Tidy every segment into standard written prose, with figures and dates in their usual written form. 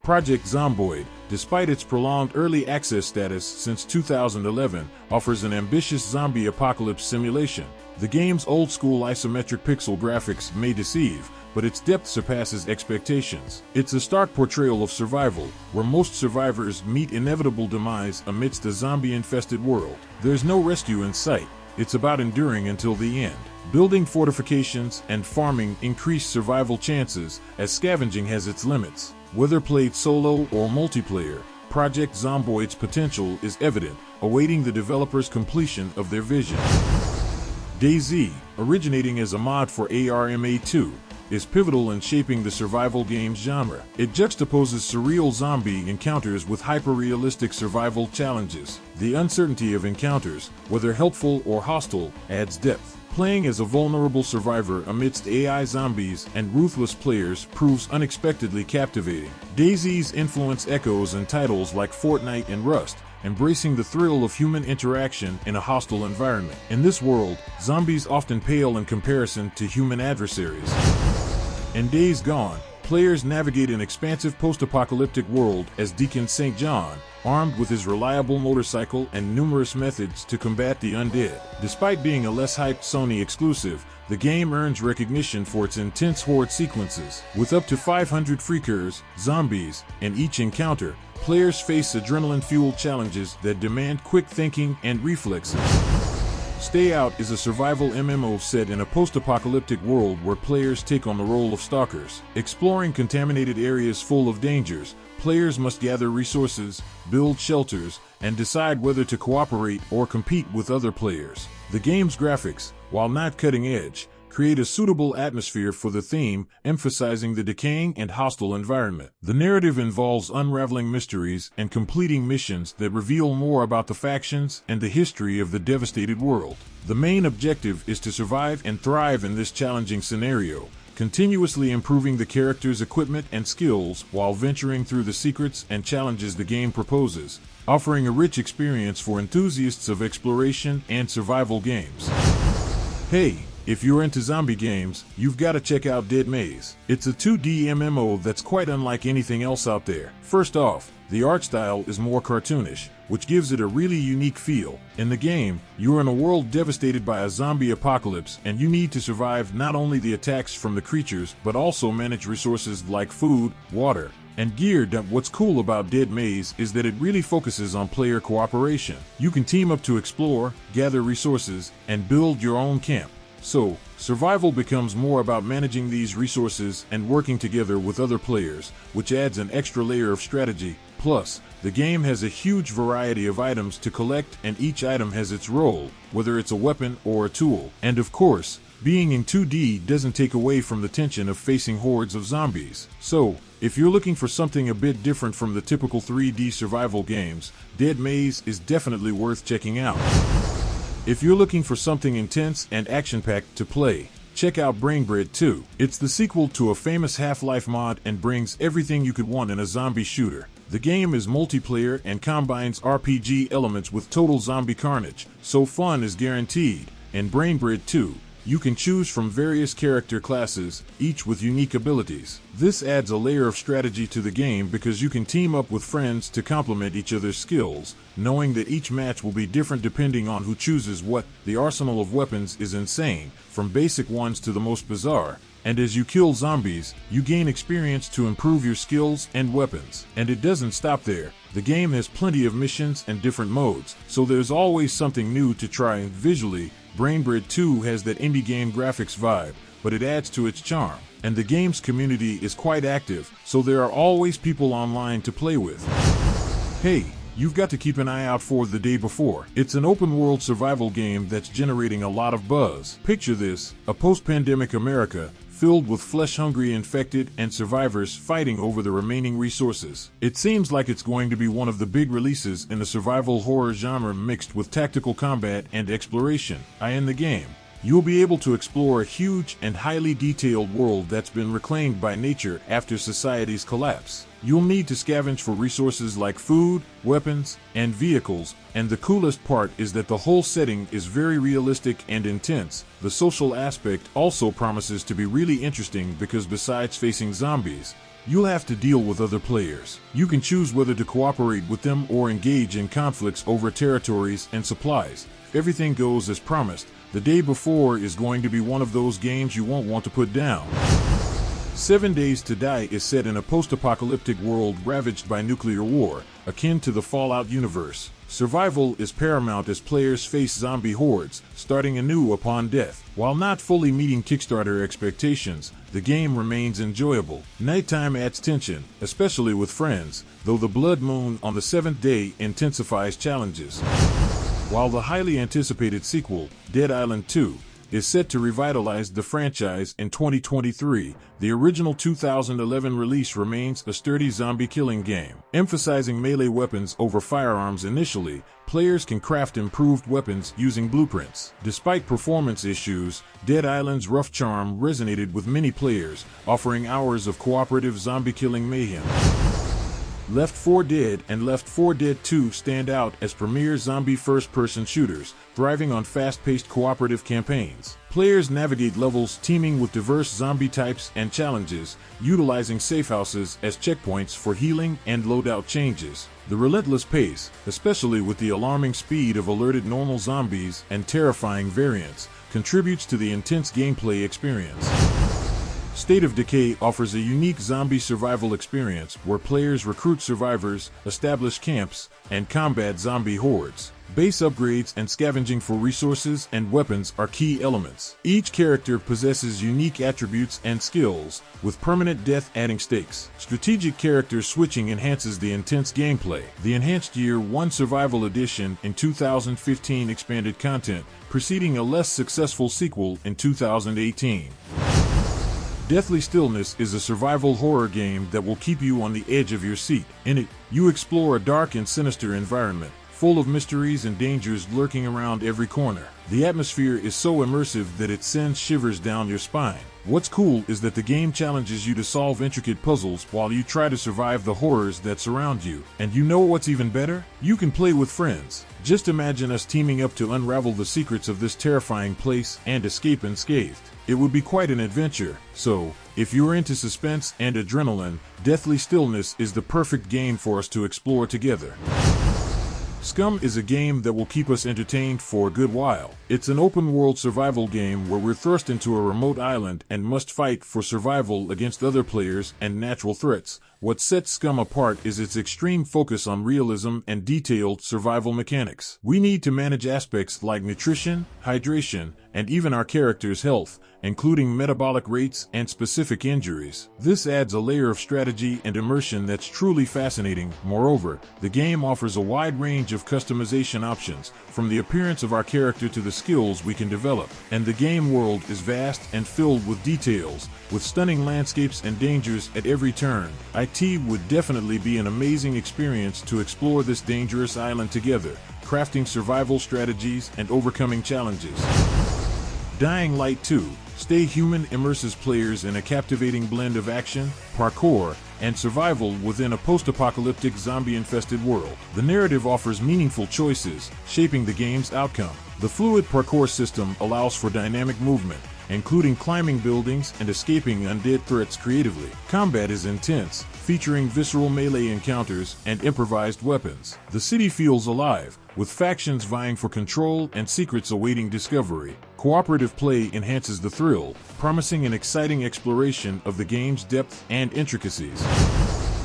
Project Zomboid, despite its prolonged early access status since 2011, offers an ambitious zombie apocalypse simulation. The game's old-school isometric pixel graphics may deceive, but its depth surpasses expectations. It's a stark portrayal of survival, where most survivors meet inevitable demise amidst a zombie-infested world. There's no rescue in sight. It's about enduring until the end. Building fortifications and farming increase survival chances, as scavenging has its limits. Whether played solo or multiplayer, Project Zomboid's potential is evident, awaiting the developers' completion of their vision. DayZ, originating as a mod for ARMA 2, is pivotal in shaping the survival games genre. It juxtaposes surreal zombie encounters with hyper-realistic survival challenges. The uncertainty of encounters, whether helpful or hostile, adds depth. Playing as a vulnerable survivor amidst AI zombies and ruthless players proves unexpectedly captivating. DayZ's influence echoes in titles like Fortnite and Rust, embracing the thrill of human interaction in a hostile environment. In this world, zombies often pale in comparison to human adversaries. In Days Gone, players navigate an expansive post-apocalyptic world as Deacon St. John, armed with his reliable motorcycle and numerous methods to combat the undead. Despite being a less hyped Sony exclusive, the game earns recognition for its intense horde sequences. With up to 500 freakers, zombies, in each encounter, players face adrenaline-fueled challenges that demand quick thinking and reflexes. Stay Out is a survival MMO set in a post-apocalyptic world where players take on the role of stalkers. Exploring contaminated areas full of dangers, players must gather resources, build shelters, and decide whether to cooperate or compete with other players. The game's graphics, while not cutting-edge, create a suitable atmosphere for the theme, emphasizing the decaying and hostile environment. The narrative involves unraveling mysteries and completing missions that reveal more about the factions and the history of the devastated world. The main objective is to survive and thrive in this challenging scenario, continuously improving the character's equipment and skills while venturing through the secrets and challenges the game proposes, offering a rich experience for enthusiasts of exploration and survival games. Hey! If you're into zombie games, you've got to check out Dead Maze. It's a 2D MMO that's quite unlike anything else out there. First off, the art style is more cartoonish, which gives it a really unique feel. In the game, you're in a world devastated by a zombie apocalypse, and you need to survive not only the attacks from the creatures, but also manage resources like food, water, and gear. What's cool about Dead Maze is that it really focuses on player cooperation. You can team up to explore, gather resources, and build your own camp. So, survival becomes more about managing these resources and working together with other players, which adds an extra layer of strategy. Plus, the game has a huge variety of items to collect, and each item has its role, whether it's a weapon or a tool. And of course, being in 2D doesn't take away from the tension of facing hordes of zombies. So, if you're looking for something a bit different from the typical 3D survival games, Dead Maze is definitely worth checking out. If you're looking for something intense and action-packed to play, check out Brainbread 2. It's the sequel to a famous Half-Life mod and brings everything you could want in a zombie shooter. The game is multiplayer and combines RPG elements with total zombie carnage, so fun is guaranteed. In Brainbread 2, you can choose from various character classes, each with unique abilities. This adds a layer of strategy to the game because you can team up with friends to complement each other's skills, knowing that each match will be different depending on who chooses what. The arsenal of weapons is insane, from basic ones to the most bizarre. And as you kill zombies, you gain experience to improve your skills and weapons. And it doesn't stop there. The game has plenty of missions and different modes, so there's always something new to try. Visually, Brainbread 2 has that indie game graphics vibe, but it adds to its charm. And the game's community is quite active, so there are always people online to play with. Hey, you've got to keep an eye out for The Day Before. It's an open-world survival game that's generating a lot of buzz. Picture this, a post-pandemic America, filled with flesh-hungry infected and survivors fighting over the remaining resources. It seems like it's going to be one of the big releases in the survival horror genre mixed with tactical combat and exploration. In the game, you'll be able to explore a huge and highly detailed world that's been reclaimed by nature after society's collapse. You'll need to scavenge for resources like food, weapons, and vehicles, and the coolest part is that the whole setting is very realistic and intense. The social aspect also promises to be really interesting because besides facing zombies, you'll have to deal with other players. You can choose whether to cooperate with them or engage in conflicts over territories and supplies. If everything goes as promised, the day before is going to be one of those games you won't want to put down. 7 Days to Die is set in a post-apocalyptic world ravaged by nuclear war, akin to the Fallout universe. Survival is paramount as players face zombie hordes, starting anew upon death. While not fully meeting Kickstarter expectations, the game remains enjoyable. Nighttime adds tension, especially with friends, though the blood moon on the 7th day intensifies challenges. While the highly anticipated sequel, Dead Island 2, is set to revitalize the franchise in 2023, the original 2011 release remains a sturdy zombie-killing game. Emphasizing melee weapons over firearms initially, players can craft improved weapons using blueprints. Despite performance issues, Dead Island's rough charm resonated with many players, offering hours of cooperative zombie-killing mayhem. Left 4 Dead and Left 4 Dead 2 stand out as premier zombie first-person shooters, thriving on fast-paced cooperative campaigns. Players navigate levels teeming with diverse zombie types and challenges, utilizing safe houses as checkpoints for healing and loadout changes. The relentless pace, especially with the alarming speed of alerted normal zombies and terrifying variants, contributes to the intense gameplay experience. State of Decay offers a unique zombie survival experience where players recruit survivors, establish camps, and combat zombie hordes. Base upgrades and scavenging for resources and weapons are key elements. Each character possesses unique attributes and skills, with permanent death adding stakes. Strategic character switching enhances the intense gameplay. The Enhanced Year 1 Survival Edition in 2015 expanded content, preceding a less successful sequel in 2018. Deathly Stillness is a survival horror game that will keep you on the edge of your seat. In it, you explore a dark and sinister environment, full of mysteries and dangers lurking around every corner. The atmosphere is so immersive that it sends shivers down your spine. What's cool is that the game challenges you to solve intricate puzzles while you try to survive the horrors that surround you. And you know what's even better? You can play with friends. Just imagine us teaming up to unravel the secrets of this terrifying place and escape unscathed. It would be quite an adventure. So, if you're into suspense and adrenaline, Deathly Stillness is the perfect game for us to explore together. Scum is a game that will keep us entertained for a good while. It's an open-world survival game where we're thrust into a remote island and must fight for survival against other players and natural threats. What sets Scum apart is its extreme focus on realism and detailed survival mechanics. We need to manage aspects like nutrition, hydration, and even our character's health, including metabolic rates and specific injuries. This adds a layer of strategy and immersion that's truly fascinating. Moreover, the game offers a wide range of customization options, from the appearance of our character to the skills we can develop. And the game world is vast and filled with details, with stunning landscapes and dangers at every turn. It would definitely be an amazing experience to explore this dangerous island together, crafting survival strategies and overcoming challenges. Dying Light 2, Stay Human immerses players in a captivating blend of action, parkour, and survival within a post-apocalyptic zombie-infested world. The narrative offers meaningful choices, shaping the game's outcome. The fluid parkour system allows for dynamic movement, including climbing buildings and escaping undead threats creatively. Combat is intense, featuring visceral melee encounters and improvised weapons. The city feels alive, with factions vying for control and secrets awaiting discovery. Cooperative play enhances the thrill, promising an exciting exploration of the game's depth and intricacies.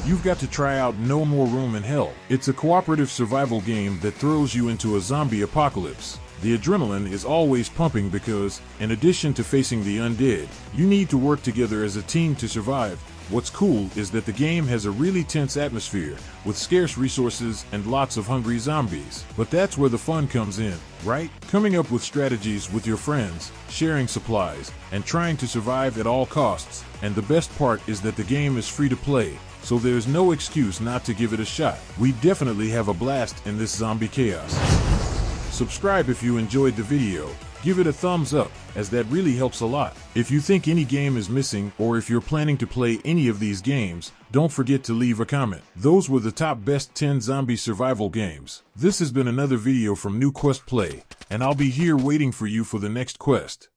You've got to try out No More Room in Hell. It's a cooperative survival game that throws you into a zombie apocalypse. The adrenaline is always pumping because, in addition to facing the undead, you need to work together as a team to survive. What's cool is that the game has a really tense atmosphere, with scarce resources and lots of hungry zombies. But that's where the fun comes in, right? Coming up with strategies with your friends, sharing supplies, and trying to survive at all costs. And the best part is that the game is free to play, so there's no excuse not to give it a shot. We definitely have a blast in this zombie chaos. Subscribe if you enjoyed the video. Give it a thumbs up, as that really helps a lot. If you think any game is missing or if you're planning to play any of these games, don't forget to leave a comment. Those were the top best 10 zombie survival games. This has been another video from New Quest Play, and I'll be here waiting for you for the next quest.